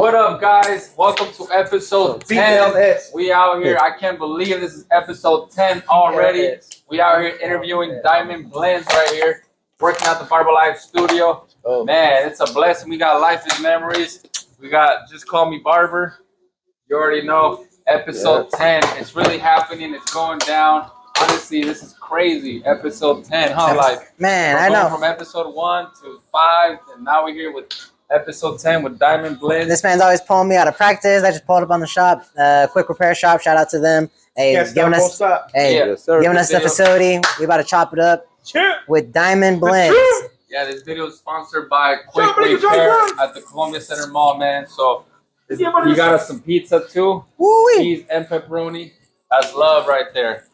What up, guys? Welcome to episode 10. We out here. I can't believe this is episode 10 already. We out here interviewing Diamond Blendz right here, working at the Barber Live studio. Man, it's a blessing. We got life and memories. We got Just Call Me Barber. You already know. Episode 10. It's really happening. It's going down. Honestly, this is crazy. Episode 10, huh? Like, man, we're I know. going from episode 1 to 5, and now we're here with episode 10 with Diamond Blendz. This man's always pulling me out of practice. I just pulled up on the shop, quick repair shop. Shout out to them. Hey, giving us the facility. We about to chop it up with Diamond Blendz. Yeah, this video is sponsored by Quick Repair at the Columbia Center Mall, man. So you got us some pizza too, cheese and pepperoni. That's love right there.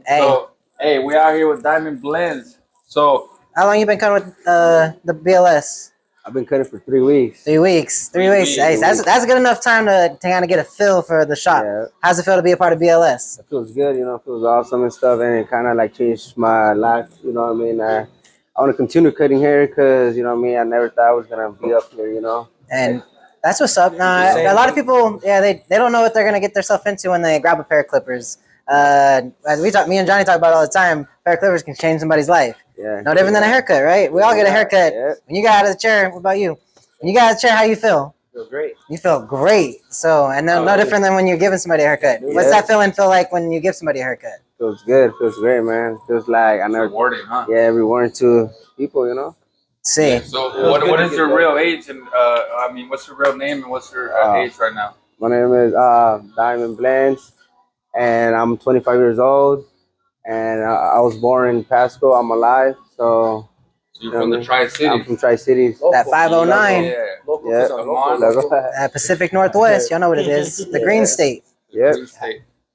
Hey. So hey, we out here with Diamond Blendz. So how long you been cutting with the BLS? I've been cutting for 3 weeks. 3 weeks. 3 weeks. Hey, that's good enough time to kind of get a feel for the shop. Yeah. How's it feel to be a part of BLS? It feels good, you know, it feels awesome and stuff, and it kind of like changed my life, you know what I mean? I want to continue cutting hair because, you know what I mean, I never thought I was going to be up here, you know? And that's what's up. Now, a lot of people, they don't know what they're going to get themselves into when they grab a pair of clippers. As me and Johnny talk about all the time, a pair of clippers can change somebody's life. Yeah. No different than a haircut, right? We all get a haircut. Yeah. When you got out of the chair, what about you? When you got out of the chair, how you feel? Feel great. You feel great. So, and then no different than when you're giving somebody a haircut. Yeah. What's that feeling feel like when you give somebody a haircut? Feels good. Feels great, man. Feels like I never. Rewarding, huh? Yeah, rewarding to people, you know? See. Yeah, so what is your real age and I mean, what's your real name and what's your age right now? My name is Diamond Blendz, and I'm 25 years old, and I was born in Pasco. I'm alive, so you're from the Tri-Cities? I'm from Tri-Cities. That 509. Yeah. Pacific Northwest. Y'all know what it is. The Green State. Yeah.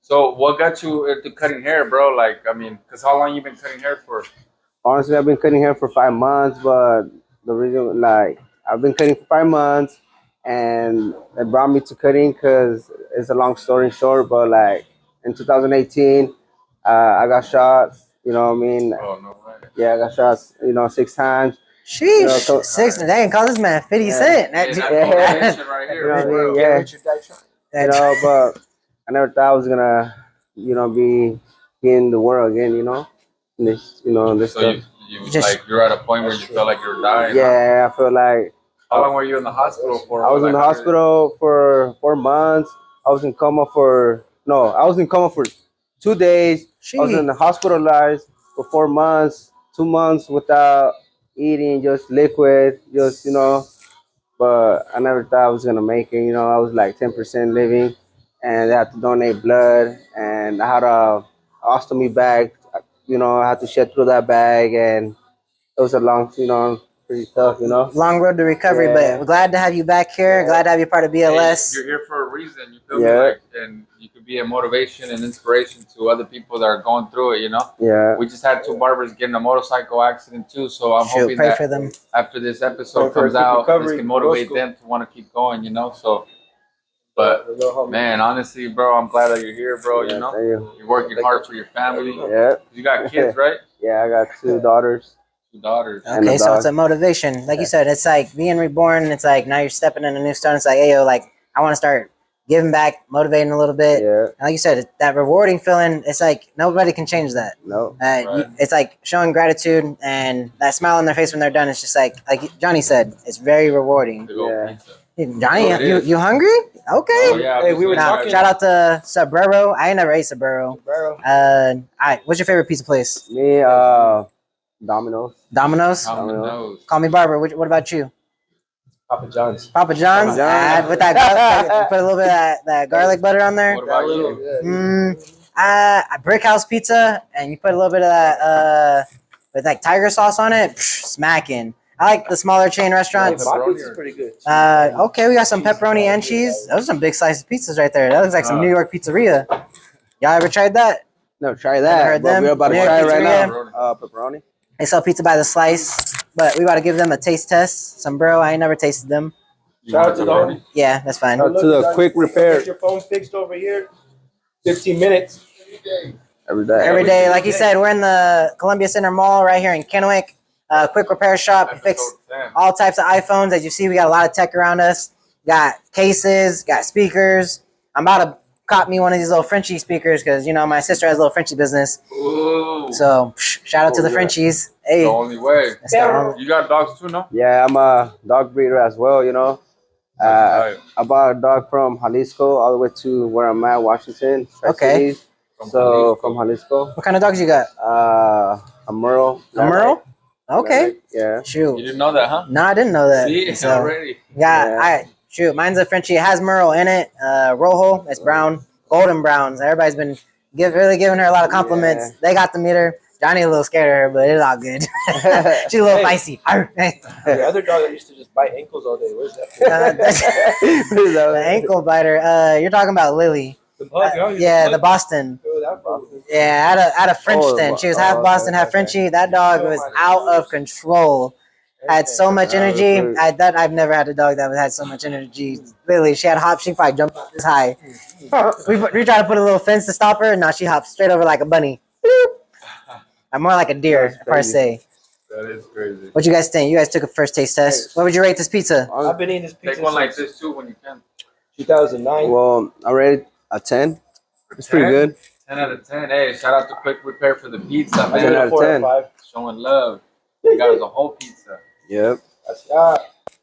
So what got you into cutting hair, bro? Like, I mean, because how long you been cutting hair for? Honestly, I've been cutting hair for 5 months, but the reason, like, I've been cutting for 5 months, and it brought me to cutting because it's a long story short, but, like, in 2018, I got shot, you know what I mean? Oh, no way. Yeah, I got shot, 6 times. Sheesh, you know, so, 6. They ain't call this man 50 Cent. Right here, you know, but I never thought I was gonna, be in the world again, you know. This, this so stuff. you're at a point where you felt like you were dying. Yeah, I feel like. How long were you in the hospital for? I was in the hospital for 4 months. I was in coma for 2 days. I was in the hospitalized for 4 months, 2 months without eating, just liquid, But I never thought I was gonna make it. You know, I was like 10% living, and they had to donate blood, and I had a ostomy bag. You know, I had to shed through that bag, and it was a long, pretty tough, Long road to recovery, but we're glad to have you back here. Glad to have you part of BLS. Hey, you're here for a reason, you feel me? Like, and you could be a motivation and inspiration to other people that are going through it, Yeah. We just had 2 barbers get in a motorcycle accident too, so I'm hoping that for them. After this episode comes out, this can motivate them to want to keep going, So, but man, honestly, bro, I'm glad that you're here, bro. You're working hard for your family. Yeah. You got kids, right? Yeah, I got 2 daughters. 2 daughters. Okay, so it's a motivation. Like you said, it's like being reborn. It's like now you're stepping in a new stone. It's like, hey, yo, like I want to start giving back, motivating a little bit. Yeah. And like you said, that rewarding feeling, it's like nobody can change that. No. It's like showing gratitude and that smile on their face when they're done. It's just like Johnny said, it's very rewarding. Yeah. Johnny, you hungry? Okay. Oh, yeah, hey, we were talking. Shout out to Saburo. I ain't never ate Saburo. All right, what's your favorite pizza place? Me, Domino's. Domino's? Call Me Barber. What about you? Papa John's. Papa John's? With that garlic, put a little bit of that garlic butter on there. What about you? Brick House Pizza, and you put a little bit of that with like tiger sauce on it. Smacking. I like the smaller chain restaurants. Pizza's pretty good. Okay, we got some pepperoni and cheese. Those are some big slices pizzas right there. That looks like some New York pizzeria. Y'all ever tried that? No, try that. Heard them? We're about to try it right Pizzeria? now. Pepperoni. They sell pizza by the slice, but we got to give them a taste test. Some bro, I ain't never tasted them. Shout out to the homie. Yeah, that's fine. To the quick repair. Get your phone fixed over here. 15 minutes. Every day. Every day, like you said, we're in the Columbia Center Mall right here in Kennewick. Quick repair shop. We fix all types of iPhones. As you see, we got a lot of tech around us. got cases, got speakers. I'm about to cop me one of these little Frenchie speakers because, you know, my sister has a little Frenchie business. Ooh. So, shout out to the Frenchies. Hey. The only way. You got dogs too, no? Yeah, I'm a dog breeder as well, you know. I bought a dog from Jalisco all the way to where I'm at, Washington. Okay. From Jalisco. What kind of dogs you got? A Merle. A Merle? Okay. Yeah. Shoot. You didn't know that, huh? No, I didn't know that. See, so, already. Yeah. Shoot, mine's a Frenchie. It has Merle in it. Rojo, it's brown. Golden browns. Everybody's been really giving her a lot of compliments. Yeah. They got to meet her. Johnny a little scared of her, but it's all good. She's a little feisty. The other dog that used to just bite ankles all day. Where's that? The ankle biter. You're talking about Lily. The pug, the Boston. Yeah, out of Frenchton. She was half Boston, half Frenchie. That dog was out of control. Had so much energy. I've never had a dog that had so much energy. Lily, she had hop. She probably jumped up this high. We tried to put a little fence to stop her, and now she hops straight over like a bunny. I'm more like a deer, per se. That is crazy. What you guys think? You guys took a first taste test. What would you rate this pizza? I've been eating this pizza. Take one like this too when you can. 2009. Well, I rated a 10. It's pretty good. 10 out of 10. Hey, shout out to Quick Repair for the pizza, man. 10 out of 10. Showing love. You got us a whole pizza. Yep. That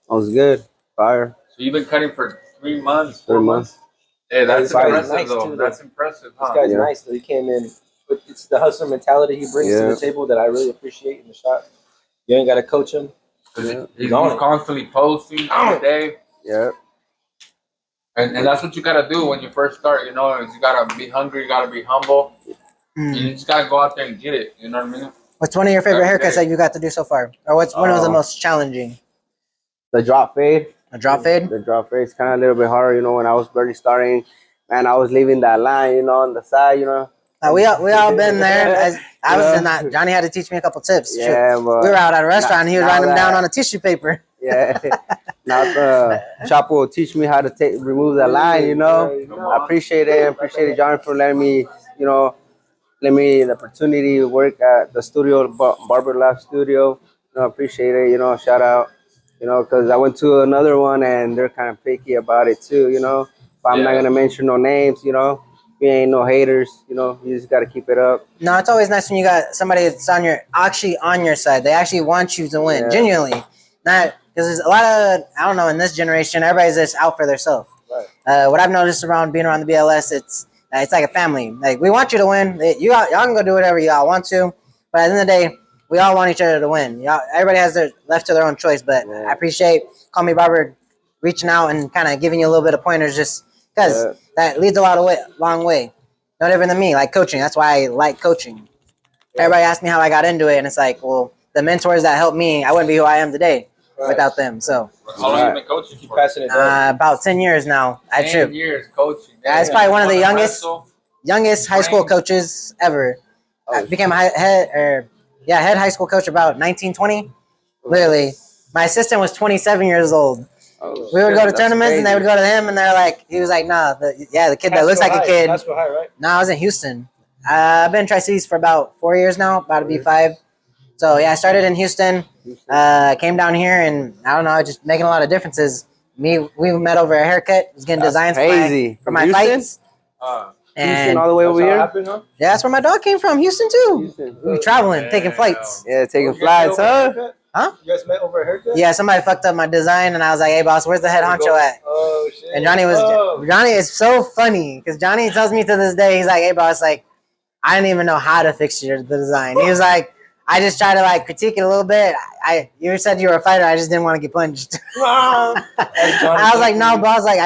was good. Fire. So you've been cutting for 3 months, 3 months. Hey, that's impressive, nice though. too, That's impressive, huh? This guy's nice, though. He came in. But it's the hustler mentality he brings to the table that I really appreciate in the shop. You ain't got to coach him. He's constantly posting every day. Yeah. And that's what you got to do when you first start, you know. You got to be hungry. You got to be humble. You just got to go out there and get it. You know what I mean? What's one of your favorite haircuts that you got to do so far? Or what's one of the most challenging? The drop fade. A drop fade? The drop fade is kind of a little bit harder, you know. When I was barely starting, man, I was leaving that line, you know, on the side, you know. We all been there. I was in that. Johnny had to teach me a couple tips. Yeah, but we were out at a restaurant and he was writing them down on a tissue paper. Yeah. Now the shop will teach me how to remove the line, you know. I appreciate it. I appreciate Johnny for letting me, you know, the opportunity to work at the studio, Barber Lab Studio. You know, appreciate it. You know, shout out. You know, because I went to another one and they're kind of picky about it too. You know, but I'm not gonna mention no names. You know, we ain't no haters. You know, you just gotta keep it up. No, it's always nice when you got somebody that's on your side. They actually want you to win, genuinely. Not because there's a lot of, I don't know, in this generation, everybody's just out for themselves. Right. What I've noticed being around the BLS, it's like a family. Like, we want you to win. Y'all can go do whatever y'all want to, but at the end of the day, we all want each other to win. Everybody has their left to their own choice, but I appreciate Call Me Barber reaching out and kind of giving you a little bit of pointers, just because that leads a long way. No different than me, like coaching. That's why I like coaching. Everybody asks me how I got into it, and it's like, well, the mentors that helped me, I wouldn't be who I am today without them. So, how long have you been coaching? Keep passing it down. About 10 years now. 10 years coaching. It's probably one of the youngest high school coaches ever. I became head high school coach about 19, 20. Literally, my assistant was 27 years old. We would go to tournaments and they would go to him and they're like, he was like, nah, the kid that looks like a kid. That's high, right? No, I was in Houston. I've been in Tri-Cities for about 4 years now, about to be 5. So yeah, I started in Houston, came down here, and I don't know, just making a lot of differences. We met over a haircut, was getting designs for my fights. Houston all the way over here? Yeah, that's where my dog came from, Houston too. We were traveling, taking flights. Yeah, taking flights, huh? Huh? You guys met over a haircut? Yeah, somebody fucked up my design, and I was like, "Hey, boss, where's the head honcho at?" Oh shit! And Johnny is so funny because Johnny tells me to this day, he's like, "Hey, boss, like, I didn't even know how to fix the design." He was like, "I just try to like critique it a little bit. You said you were a fighter, I just didn't want to get punched." I was like, "No, boss, like,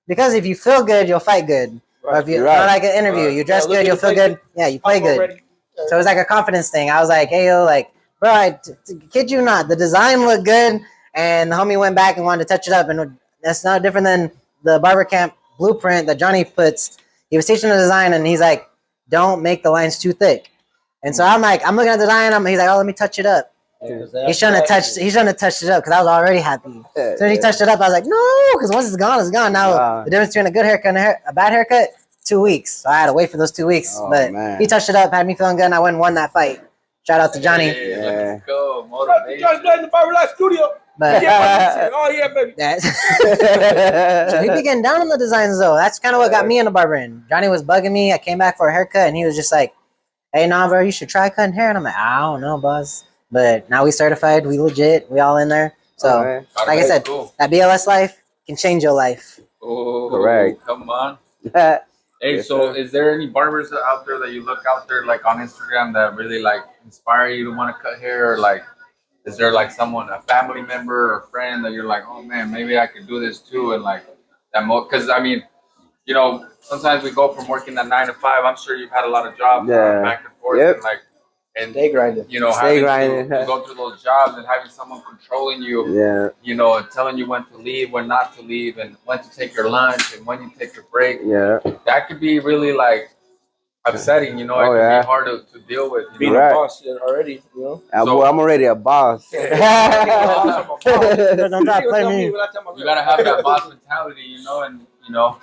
because if you feel good, you'll fight good. Or if you like an interview, you dress good, you'll feel good. Yeah, you play good. So it's like a confidence thing. I was like, hey, yo, like, bro, I kid you not, the design looked good, and the homie went back and wanted to touch it up, and that's not different than the barber camp blueprint that Johnny puts. He was teaching the design, and he's like, don't make the lines too thick. And so I'm like, I'm looking at the design, he's like, oh, let me touch it up. He shouldn't have touched it up because I was already happy. So he touched it up, I was like, no, because once it's gone, it's gone. Now the difference between a good haircut and a bad haircut, 2 weeks. So I had to wait for those 2 weeks. He touched it up, had me feeling good, and I went and won that fight. Shout out to Johnny. Let's go. Johnny Blendz, the Barber Life Studio. But Oh yeah, baby. so he be getting down on the designs though. That's kind of what got me into barbering. Johnny was bugging me. I came back for a haircut, and he was just like, "Hey, nah, bro, you should try cutting hair." And I'm like, "I don't know, boss." But now we certified, we legit, we all in there. So, like I said, that BLS life can change your life. Oh, correct. Come on. Hey, Yes, so is there any barbers out there that you look out there like on Instagram that really like inspire you to want to cut hair, or like is there like someone, a family member or friend that you're like, oh man, maybe I could do this too, and like that because I mean, sometimes we go from working at 9 to 5. I'm sure you've had a lot of jobs back and forth, and like, and Stay grinding. having to go through those jobs and having someone controlling you, and telling you when to leave, when not to leave, and when to take your lunch and when you take your break. Yeah, That could be really like upsetting. It could be hard to deal with. Being a boss already, well, I'm already a boss. Don't try to play me. You gotta have that boss mentality, and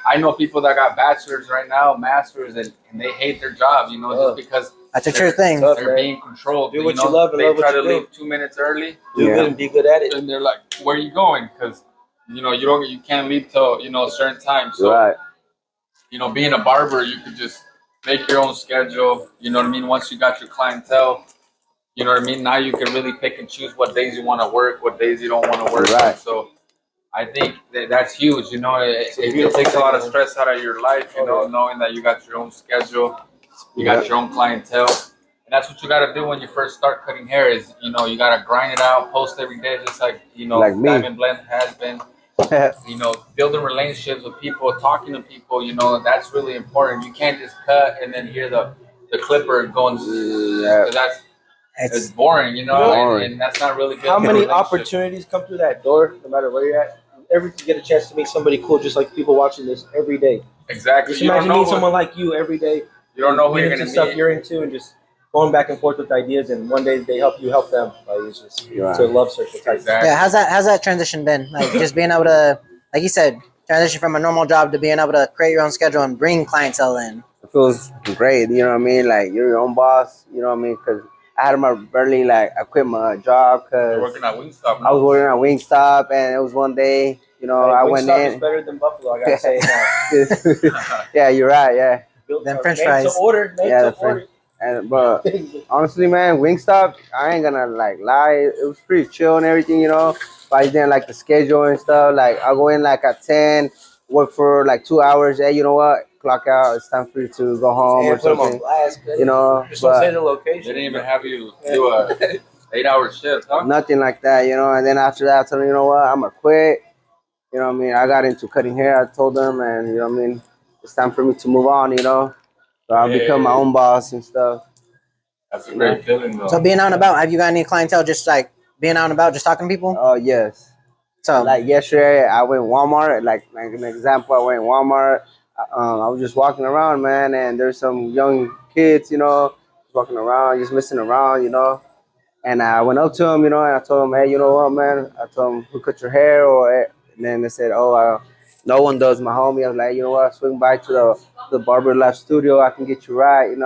I know people that got bachelors right now, masters, and they hate their job, just because that's a true thing. They're being controlled. Do what you love and they love what try you to do. leave 2 minutes early. Do good and be good at it. And they're like, "Where are you going?" Because you can't leave till a certain time. So being a barber, you could just make your own schedule. You know what I mean? Once you got your clientele, you know what I mean? Now you can really pick and choose what days you want to work, what days you don't want to work. Right. So I think that's huge. It takes a lot of stress out of your life, knowing that you got your own schedule, you got your own clientele. And that's what you got to do when you first start cutting hair is, you got to grind it out, post every day, just like, like me. Diamond Blend has been. Building relationships with people, talking to people, that's really important. You can't just cut and then hear the clipper going, because it's boring, and that's not really good. How many opportunities come through that door, no matter where you're at? You get a chance to meet somebody cool, just like people watching this every day. Exactly. Just imagine meeting someone like you every day. You don't know who you're into going to stuff meet. you're into, and just going back and forth with ideas, and one day they help you help them. Like it's just it's a love circle type. Exactly. Yeah, how's that transition been? Like just being able to, like you said, transition from a normal job to being able to create your own schedule and bring clientele in. It feels great, you know what I mean? Like you're your own boss, you know what I mean? Because I had barely I quit my job because You're working at Wingstop. I was working at Wingstop, and it was one day, I went Wingstop in. is better than Buffalo, I gotta say now. Yeah, you're right. Yeah. Then French fries. Made to order. But honestly, man, Wingstop, I ain't gonna lie. It was pretty chill and everything, But I didn't like the schedule and stuff. Like I'll go in at 10, work for 2 hours. Hey, you know what? Clock out. It's time for you to go home or something. Blast, Just don't say the location. They didn't even have you do a 8-hour shift, huh? Nothing like that, And then after that, I told them, you know what? I'm gonna quit. You know what I mean? I got into cutting hair. I told them, and you know what I mean? It's time for me to move on, So I'll become my own boss and stuff. That's a great feeling, though. So being out and about, have you got any clientele just being out and about, just talking to people? Oh, yes. So yesterday, I went Walmart. Like an example, I went Walmart. I was just walking around, man, and there's some young kids, walking around, just messing around, And I went up to them, and I told them, hey, you know what, man? I told them, who cut your hair? And then they said, no one does, my homie. I was like, you know what? Swing by to the Barber Life studio. I can get you right,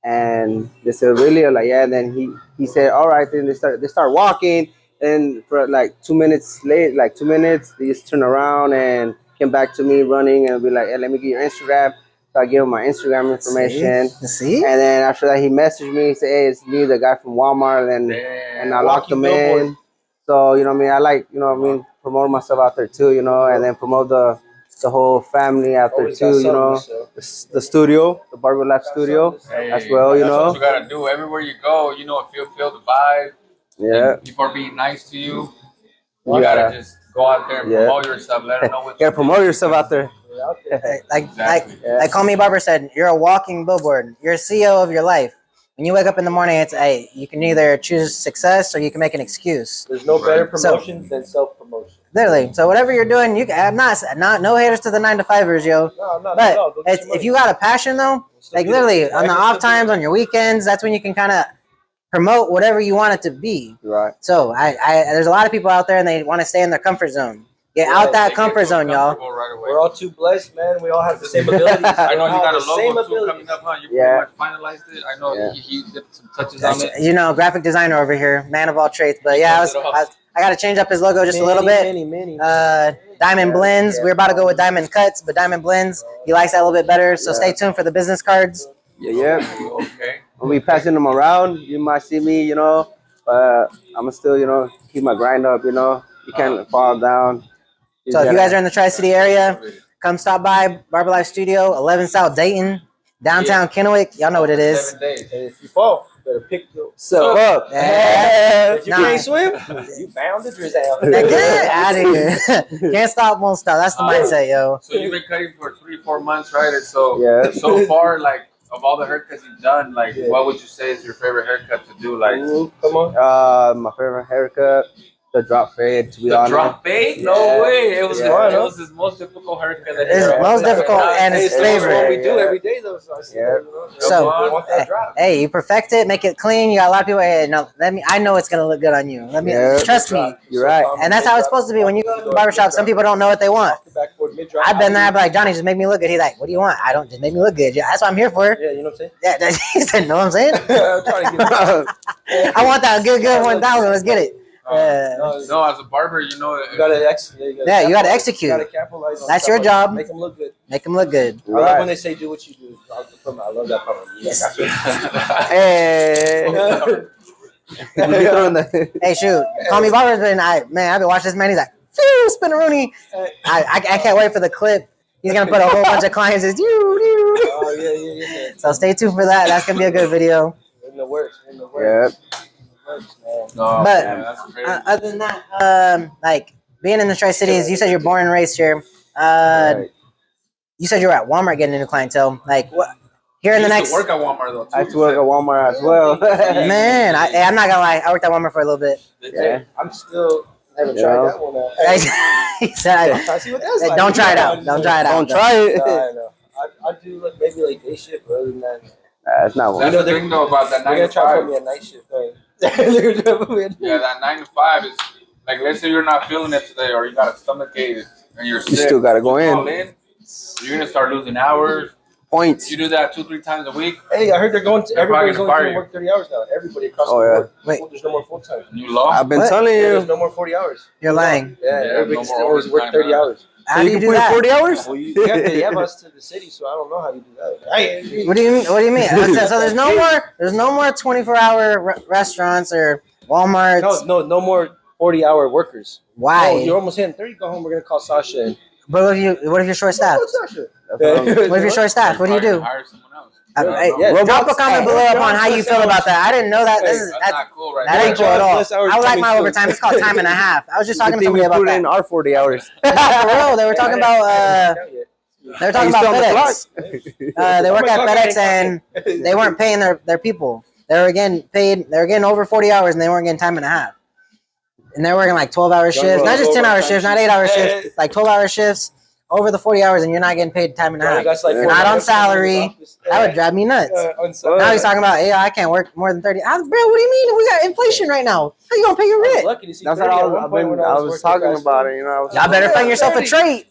And they said, really? I'm like, yeah. And then he said, all right. Then they start walking. And for 2 minutes late, 2 minutes, they just turn around and came back to me running and be like, hey, let me get your Instagram. So I gave him my Instagram information. See? And then after that, he messaged me. He said, hey, it's me, the guy from Walmart. And I locked him in. So, you know what I mean? I promote myself out there too, and then promote the whole family out there too, the studio, the Barber Life studio as well, That's what you gotta do. Everywhere you go, feel the vibe. Yeah. People are being nice to you. You gotta just go out there and promote yourself. Let them know what you gotta promote yourself out there. Like Call Me Barber said, you're a walking billboard. You're a CEO of your life. When you wake up in the morning, it's you can either choose success or you can make an excuse. There's no better promotion than self-promotion. Literally. So whatever you're doing, I'm not no haters to the 9-to-5ers, yo. No, but if you got a passion though, literally on the off times, on your weekends, that's when you can kind of promote whatever you want it to be. Right. So I there's a lot of people out there and they want to stay in their comfort zone. Get out that comfort zone, y'all. Right We're all too blessed, man. We all have the same abilities. I know you got a logo too coming up, huh? You pretty much finalized it. I know he did some touches on it. You know, graphic designer over here, man of all trades. But yeah, I got to change up his logo just a little bit. Diamond Blendz. We're about to go with Diamond Cuts, but Diamond Blendz, he likes that a little bit better. So stay tuned for the business cards. Yeah. Okay. We'll be passing them around. You might see me, you know, but I'm gonna still, you know, keep my grind up. You know, you can't fall down. So if you guys are in the Tri-City area, come stop by Barber Life Studio, 11 South Dayton, downtown Kennewick. Y'all know what it is. 7 days. And if you fall, you better pick yourself up. If you can't swim, you bound to drizzle. Get out of here. Can't stop, won't stop. That's the mindset, yo. So you've been cutting for 3-4 months, right? And so so far, like, of all the haircuts you've done, like, what would you say is your favorite haircut to do? Like, come on. My favorite haircut, the drop fade. To be honest, drop fade? No way! It was fun. It was his most difficult haircut. It's most difficult and his favorite. What we do every day, though. So hey, you perfect it, make it clean. You got a lot of people. Hey, no, I know it's gonna look good on you. Trust me. You're right. And that's how it's supposed to be. When you go to the barbershop, some people don't know what they want. I've been there. I'd be like, Johnny, just make me look good. He's like, what do you want? I don't, just make me look good. Yeah, that's what I'm here for. Yeah, you know what I'm saying? Yeah, he said, know what I'm saying? I'm trying to get I want that good 1,000. Let's get it. No, as a barber, you know, you gotta execute. You gotta execute. You gotta capitalize on That's your job. Make them look good. Make them look good. I love when they say do what you do. I love that part. Yes. Hey, shoot. Call me Barber's been, I've been watching this man. He's like, phew, Spinneroonie. I can't wait for the clip. He's gonna put a whole bunch of clients. Yeah. So stay tuned for that. That's gonna be a good video. In the works. Yeah. But other than that, like being in the Tri-Cities, you said you're born and raised here. You said you were at Walmart getting into clientele. Like what? Here in the next. Work at Walmart though. I used to work at Walmart as well. Man, I'm not gonna lie. I worked at Walmart for a little bit. Yeah. I'm still haven't tried that one out. He said, I see what that's like. Don't try it out. Don't try it out. Don't try it. No, I know. I do maybe like day shift, but other than that. That's not one. That's the thing though about that 9 to 5. They're gonna try to put me a night shift thing. Yeah, that 9 to 5 is like, let's say you're not feeling it today, or you got a stomachache and you're sick. You still gotta go in. You're gonna start losing hours. Points. You do that 2-3 times a week. Hey, I heard everybody's only going to work 30 hours now. Everybody across the board. Wait. There's no more full time. New law. I've been telling you. There's no more 40 hours. You're lying. Yeah, everybody's always work 30 hours. How do you do that? 40 hours? Well, you have to have us to the city, so I don't know how you do that. What do you mean? What do you mean? So there's no more 24-hour restaurants or Walmarts. No more 40-hour workers. Why? Oh, you're almost hitting 30. Go home. We're gonna call Sasha. But what if you're short staffed? What if you're short staffed? What do you do? Hire someone else. Drop a comment below upon how you feel about that. I didn't know that. That's not cool, right? That ain't cool at all. I would like my overtime. It's called time and a half. I was just talking to somebody about that. In our 40 hours. For real, they were talking about. FedEx. They work at FedEx and they weren't paying their people. They were getting paid. They were getting over 40 hours and they weren't getting time and a half. And they're working like 12-hour shifts, not just 10-hour shifts, not 8-hour shifts, like 12-hour shifts over the 40 hours, and you're not getting paid time and a half. You're not on salary. That would drive me nuts. Now he's talking about, I can't work more than 30 hours. Bro, what do you mean? We got inflation right now. How you gonna pay your rent? That's what I was talking about it. Y'all better find yourself a trade.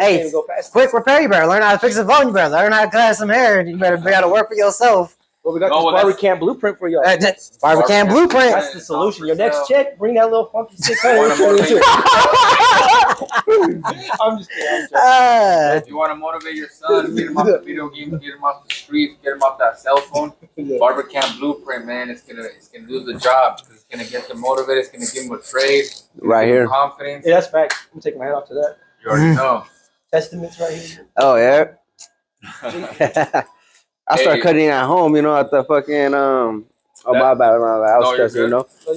Hey, quick repair. You better learn how to fix a phone. You better learn how to cut some hair. You better be able to work for yourself. Well, we got this Barber Camp blueprint for y'all. Barber Camp blueprint. That's the solution. Your next check, bring that little funky 600. I'm just kidding. If you want to motivate your son, get him off the video games, get him off the streets, get him off that cell phone. Barber Camp blueprint, man, it's gonna do the job. It's gonna get them motivated. It's gonna give them a trade. Right here. Confidence. Yeah, that's fact. I'm gonna take my head off to that. You already know. Testaments right here. Oh yeah. I started cutting at home, at the fucking my bad. I was stressing,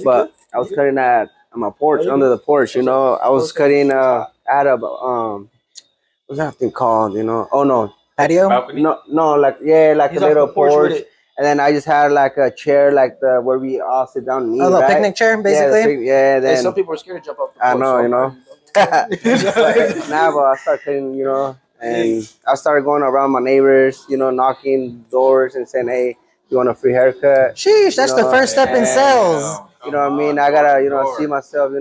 but I was cutting at my porch, under the porch, I was cutting I had a what's that thing called, Oh no. Patio? Balcony? No, like a little porch. And then I just had like a chair, like where we all sit down and eat. A little picnic chair, basically. Yeah. Then some people are scared to jump up the I porch. know, but I started cutting, and I started going around my neighbors, knocking doors and saying, "Hey, you want a free haircut?" Sheesh, that's the first step in sales. You know what I mean? I gotta, see myself. I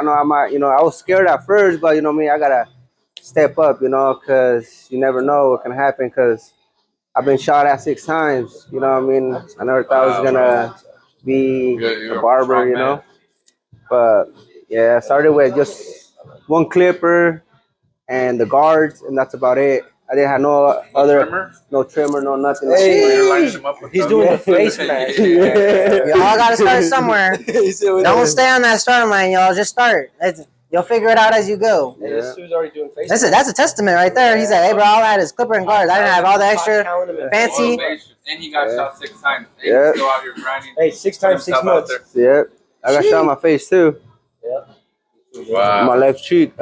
know I might, I was scared at first, but I gotta step up, you know, because you never know what can happen. Because I've been shot at 6 times, you know what I mean? I never thought I was gonna be You're a barber, strong you man. know. But yeah, I started with just one clipper and the guards, and that's about it. I didn't have no other, Trimmer? no trimmer, no nothing. Hey, You're lining them up with he's the- doing Yeah. the face mask. Yeah. You all gotta start somewhere. He said with Don't the- stay on that starting line, y'all. Just start. You'll figure it out as you go. Hey, this dude's already doing face That's a testament right there. He said, "Hey, bro, all I had is clipper and guards. I didn't have all the extra fancy." Motivation. And he got Yeah. shot 6 times. And Yeah. he's still out here grinding. Hey, 6 times, 6 Himself out months. there. Yep. I got shot in my face too. Wow. My left cheek.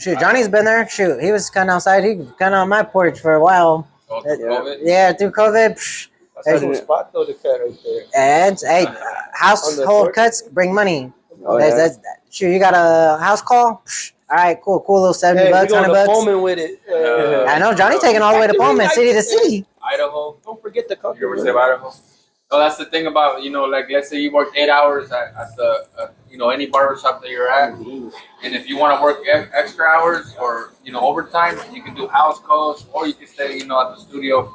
Shoot, Johnny's been there. Shoot, he was kind of outside. He kind of on my porch for a while. Oh, through COVID? Yeah, through COVID. That's a cool spot though to cut right there. And hey, household porch? cuts bring money. Oh, yeah. Shoot, you got a house call? All right, cool, little 70 Hey, we bucks, going 100 to bucks. Pullman with it. I know Johnny taking all the way to Pullman, city to city. Idaho. Don't forget the You ever company. say Idaho? Oh, that's the thing about, you know, like, let's say you work 8 hours at the, you know, any barbershop that you're at. And if you want to work extra hours or, you know, overtime, you can do house calls or you can stay, you know, at the studio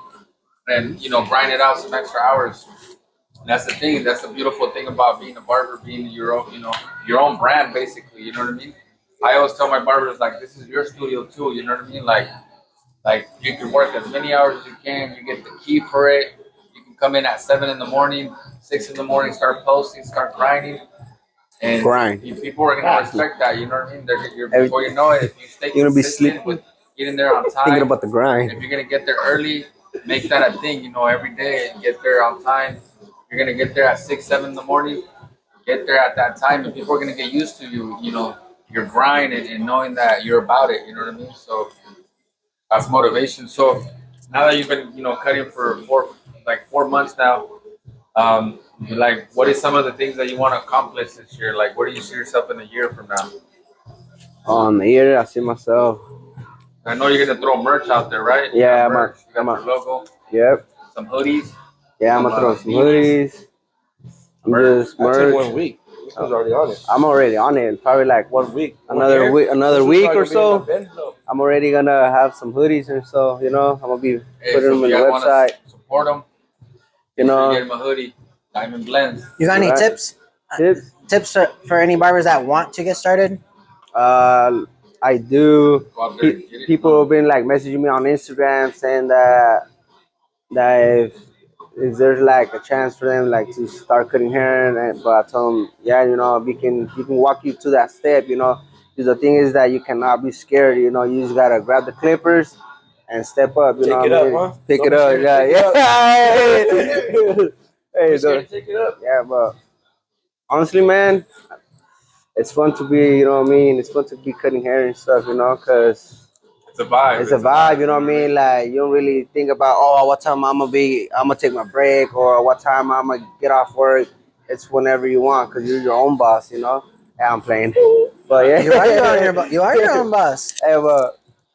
and, you know, grind it out some extra hours. And that's the thing. That's the beautiful thing about being a barber, being your own, you know, your own brand, basically. You know what I mean? I always tell my barbers, like, this is your studio too. You know what I mean? Like you can work as many hours as you can. You get the key for it. You can come in at 7 in the morning, 6 in the morning, start posting, start grinding. And Grind. people are gonna respect that. You know what I mean? Before you know it, if you stay You're gonna be consistent sleeping. with getting there on time, Thinking about the grind. if you're gonna get there early, make that a thing. You know, every day and get there on time. You're gonna get there at 6, 7 in the morning. Get there at that time, and people are gonna get used to you. You know, your grind and knowing that you're about it. You know what I mean? So that's motivation. So now that you've been, you know, cutting for 4 months now, like, what is some of the things that you want to accomplish this year? Like, where do you see yourself in a year from now? On the year, I see myself. I know you're gonna throw merch out there, right? You Yeah, got merch. You got your logo, Yep. some hoodies. Yeah, I'm gonna throw some hoodies. I'm just That took 1 merch. week. This one's already on it. I'm already on it. Probably like 1 week. another week, This one's week probably or gonna be in so. the bin, though. I'm already gonna have some hoodies and so, you know, I'm gonna be Hey, putting them if in you the guys want website. to support them, You you know, get them a hoodie. Diamond Blendz. You got any Right. tips? tips. Tips for any barbers that want to get started? I do. Go out there and get it. People have been like messaging me on Instagram saying that if there's like a chance for them like to start cutting hair, and but I told them, yeah, you know, we can walk you to that step, you know. Because the thing is that you cannot be scared, you know. You just gotta grab the clippers and step up, you know. Take it what I up, mean? huh? Pick Don't it be up, scared to yeah, take it yeah. Hey, Be scared to take it up. yeah, but honestly, man, it's fun to be, you know what I mean? It's fun to be cutting hair and stuff, you know, because It's a vibe. it's a vibe, you know what I mean? Like, you don't really think about, oh, what time I'm gonna take my break or what time I'm gonna get off work. It's whenever you want because you're your own boss, you know? Yeah, I'm playing. But yeah. You are your own boss. Hey,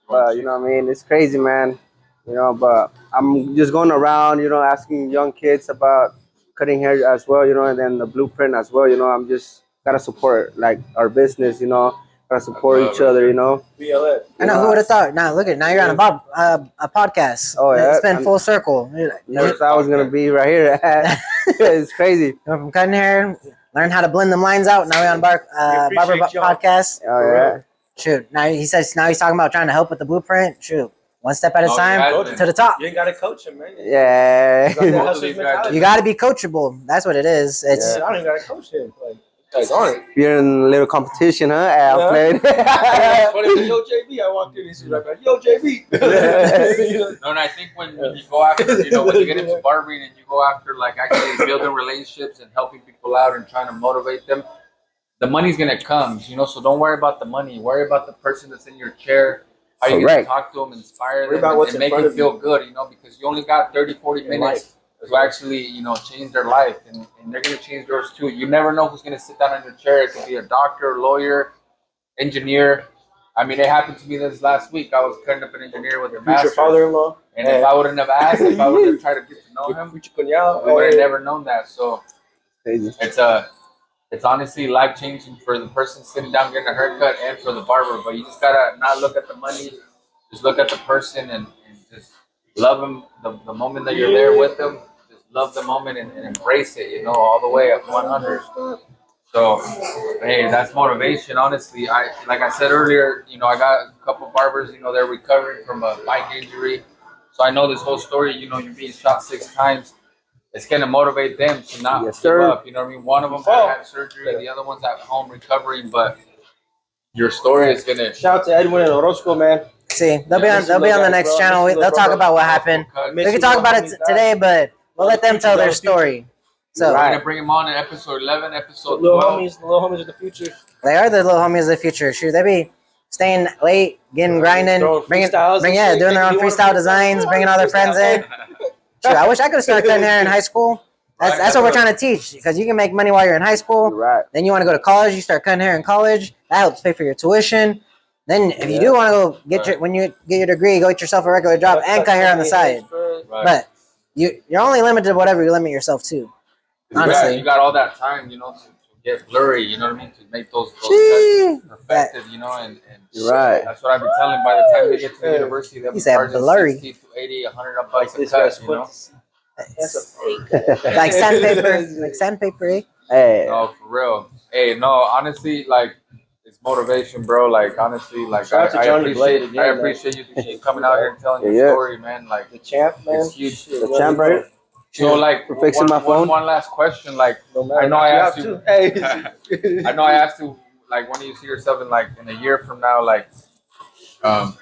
but you know what I mean? It's crazy, man. You know, but I'm just going around, you know, asking young kids about cutting hair as well, you know, and then the blueprint as well. You know, I'm just gotta support like our business, you know, gotta support each other, you know. BLS. I know, who would have thought? Now look at now you're on a podcast. Oh, yeah. It's been full circle. Never thought I was gonna be right here. It's crazy. Went from cutting hair, learn how to blend them lines out. Now we're on Barber appreciate y'all. podcast. Oh yeah. Shoot, now he says now he's talking about trying to help with the blueprint. Shoot, one step at a Oh, time yeah. to the top. You ain't gotta coach him, man. Yeah. You got that Both of hustler's these guys- mentality. You got to be coachable. That's what it is. It's I don't even gotta coach him. Like, this guy's on it. You're in a little competition, huh? Yeah, Yeah. played. But it's Yo JB, I walked in and he's right back. Yo JB. You know? No, and I think when you go after, you know, when you get into barbering and you go after, like, actually building relationships and helping people out and trying to motivate them, the money's going to come, you know, so don't worry about the money. Worry about the person that's in your chair. How you going to Correct. talk to them, inspire Worry them, about what's and in make front them of feel good, you know, because you only got 30, 40 In minutes life. to actually, you know, change their life. And they're going to change yours too. You never know who's going to sit down in your chair. It could be a doctor, lawyer, engineer. I mean, it happened to me this last week. I was cutting up an engineer with a Future master's. father-in-law. And if I wouldn't have asked, if I would have tried to get to know him, Future cuñado. we would have never known that. So Crazy. it's a it's honestly life changing for the person sitting down getting a haircut and for the barber. But you just gotta not look at the money, just look at the person and just love them the moment that you're there with them. Just love the moment and embrace it, you know, all the way at 100. So, hey, that's motivation. Honestly, like I said earlier, you know, I got a couple barbers. You know, they're recovering from a bike injury, so I know this whole story. You know, you're being shot 6 times. It's gonna motivate them to not give up. You know what I mean? One of them had surgery, the other one's at home recovering. But your story is gonna. Shout out to Edwin and Orozco, man. See, they'll be on the next channel. They'll talk about what happened. We can talk about it today, but we'll let them tell their story. So we're gonna bring them on in episode 11, episode 12. The little homies of the future. They are the little homies of the future. Shoot, they be staying late, getting grinding, doing their own freestyle designs, bringing all their friends in. Shoot, I wish I could have started cutting hair in high school. That's what we're trying to teach, because you can make money while you're in high school. Right. Then you want to go to college, you start cutting hair in college. That helps pay for your tuition. Then if you do want to go when you get your degree, go get yourself a regular job and cut hair on the side. Right. But you're only limited to whatever you limit yourself to. Honestly, you got all that time, you know, to get blurry. You know what I mean? To make those cuts perfected, you know, and you're right. That's what I've been telling. By the time they get to the university, they'll be charging $60 to $80, $100 bucks a cut. You know, that's a fake. like sandpaper, eh? Hey. No, for real. Hey, no, honestly, like it's motivation, bro. Like honestly, like I appreciate you coming out here and telling your story, man. Like the champ, man. It's huge. The champ, right? So like for fixing my phone. One last question, like I know I asked you. I know I asked you, like when do you see yourself in a year from now? Like, how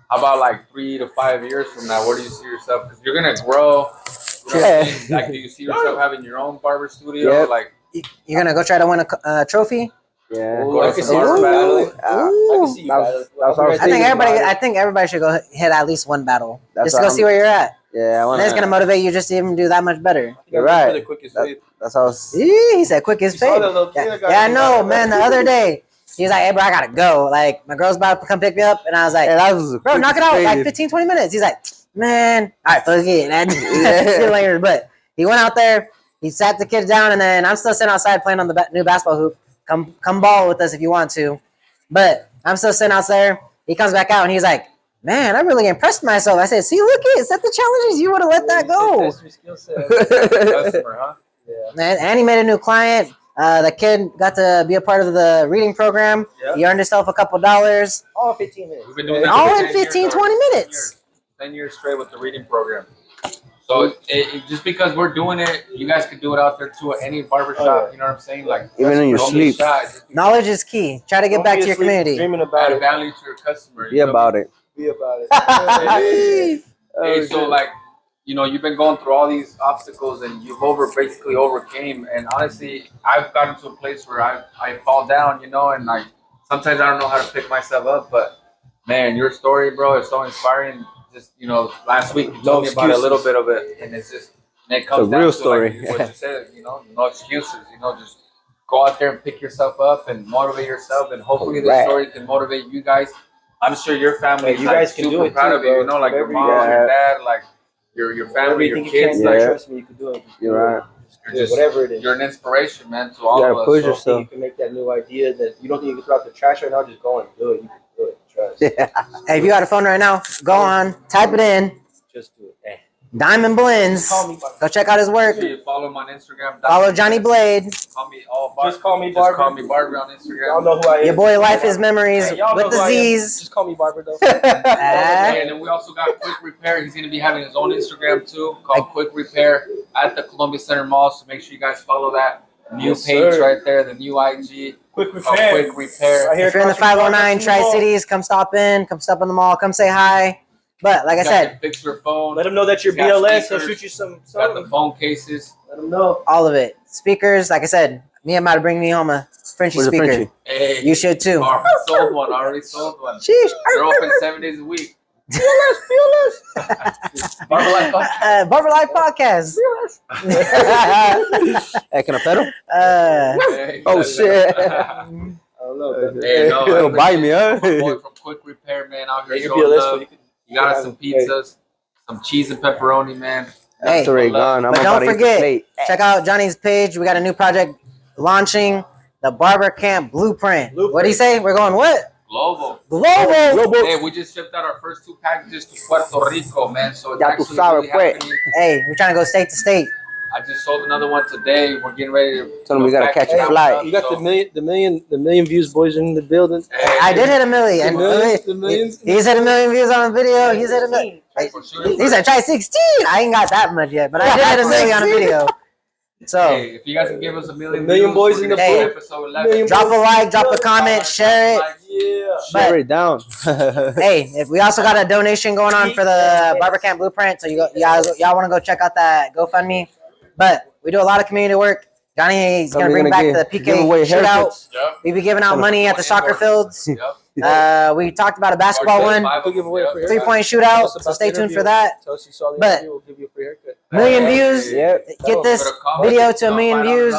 about like 3 to 5 years from now? Where do you see yourself? Because you're gonna grow. You know like, do you see yourself having your own barber studio? Yep. Like, you're gonna go try to win a trophy? Yeah. I can see you I think everybody should go hit at least one battle just to go see where you're at. Yeah, and it's gonna motivate you just to even do that much better. You're right. That's how. He said, "Quick as fate." Yeah, I know, man. The other day, he was like, "Hey, bro, I gotta go. Like, my girl's about to come pick me up," and I was like, "Bro, knock it out like 15, 20 minutes." He's like, "Man, all right, fuck it." See you later. But he went out there. He sat the kids down, and then I'm still sitting outside playing on the new basketball hoop. Come ball with us if you want to. But I'm still sitting out there. He comes back out, and he's like, "Man, I really impressed myself." I said, "See, look it, set the challenges. You would have let that go." Customer, huh? Yeah. And he made a new client. The kid got to be a part of the reading program. Yep. He earned himself a couple $. All in 15 minutes. We've been doing that all in 15, 20 minutes. 10 years straight with the reading program. So just because we're doing it, you guys could do it out there too at any barbershop. You know what I'm saying? Like even in your sleep. Knowledge is key. Try to get back to your community. Dreaming about it. Value to your customer. Be about it. Be about it. Hey, so like, you know, you've been going through all these obstacles and you've basically overcame. And honestly, I've gotten to a place where I fall down, you know, and like sometimes I don't know how to pick myself up. But man, your story, bro, is so inspiring. Just, you know, last week you told me about a little bit of it, and it's just, and it comes down real to story. Like what you said, you know, no excuses, you know, just go out there and pick yourself up and motivate yourself, and hopefully this story can motivate you guys. I'm sure your family is you guys like super proud of you, you know, like your mom, your dad, like your family, your kids. Like, trust me, you can do it. You're right. You're just, whatever it is. You're an inspiration, man, to all of us. Push yourself. You can make that new idea that you don't think you can throw out the trash right now. Just go and do it. You can do it. Trust. Hey, if you got a phone right now, go on, type it in. Just do it. Diamond Blendz. Go check out his work. Follow him on Instagram. Follow Johnny Blade. Call me just call me Barber. Just call me Barber on Instagram. Y'all know who I am. Your boy Life is Memories with the Z's. Just call me Barber though. And then we also got Quick Repair. He's gonna be having his own Instagram too, called Quick Repair at the Columbia Center Mall. So make sure you guys follow that new page right there, the new IG. Quick Repair. Quick Repair. Right, if you're in the 509 Tri-Cities, come stop in the mall, come say hi. But like I said, fix your phone. Let him know that you're BLS. He'll shoot you some. Got the phone cases. Let him know. All of it. Speakers, like I said, me about to bring me home a Frenchie speaker. Frenchie? Hey, you should too. Already sold one. Sheesh. They're open 7 days a week. BLS. Barber Life Podcast. Barber Life Podcast. Hey, can I pedal? Oh shit. I don't know. Hey, no, it'll bite me, huh? My boy from Quick Repair, man, out here showing love. You got us some pizzas, some cheese and pepperoni, man. Hey, gone. But don't forget, check out Johnny's page. We got a new project launching. the Barber Camp Blueprint. What do you say? We're going what? Global. Global. Hey, we just shipped out our first 2 packages to Puerto Rico, man. So it's Ya tu actually sabes, really pues. happening. Hey, we're trying to go state to state. I just sold another one today. We're getting ready to. Tell them we gotta catch a flight. You got the million views, boys, in the building. Hey, I did hit a million. The millions. He's hit a million views on a video. He's hit a million. for sure. He said try 16. I ain't got that much yet, but I did hit a million on a video. So Hey, if you guys can give us a million Million views, boys we're in the gonna do boat. episode 11. drop a like, drop a comment, share it. Yeah. Share it down. Hey, if we also got a donation going on for the Barber Camp Blueprint, so y'all want to go check out that GoFundMe. But we do a lot of community work. Johnny's gonna bring back the PK shootout. Yep. We be giving out money at the soccer fields. Yep. We talked about a basketball one, We'll give away a free 3-point shootout. So stay tuned for that. Tell us you saw the But- interview, we'll give you a free haircut. Million views. Yep. Get this video to a million views.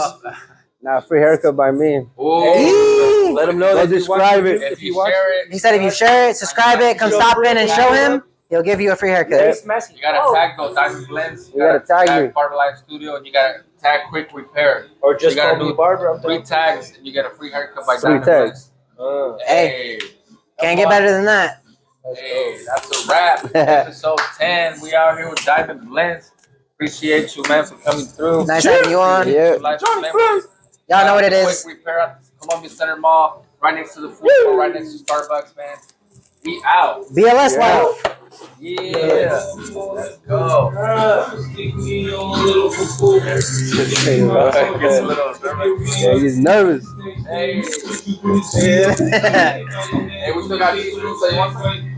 Nah, free haircut by me. Ooh. Let them know Go that you describe watch it. If you share it, He said if you share it, subscribe it, come stop in and show him, he'll give you a free haircut. you gotta tag those Diamond Blends. You gotta tag me. Barber Life Studio, and you gotta tag Quick Repair. or just You gotta call me do Barber. I'm 3 done. tags, and you get a free haircut by 3 Diamond tags. Blends. Hey. Can't get better than that. Hey, that's a wrap. Episode 10. We out here with Diamond Blends. Appreciate you, man, for coming through. Nice having you on. Yeah. Y'all know what it is. Quick Repair at Columbia Center Mall, right next to the food court, right next to Starbucks, man. We out. BLS life. Yeah. Let's go. Yeah, he's nervous. Hey. Hey, we still got these rooms. So you want some?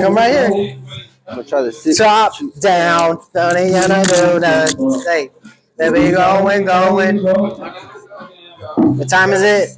Come right here. I'm gonna try to sit. Top down. Don't you do that? Hey, there we going. What time is it?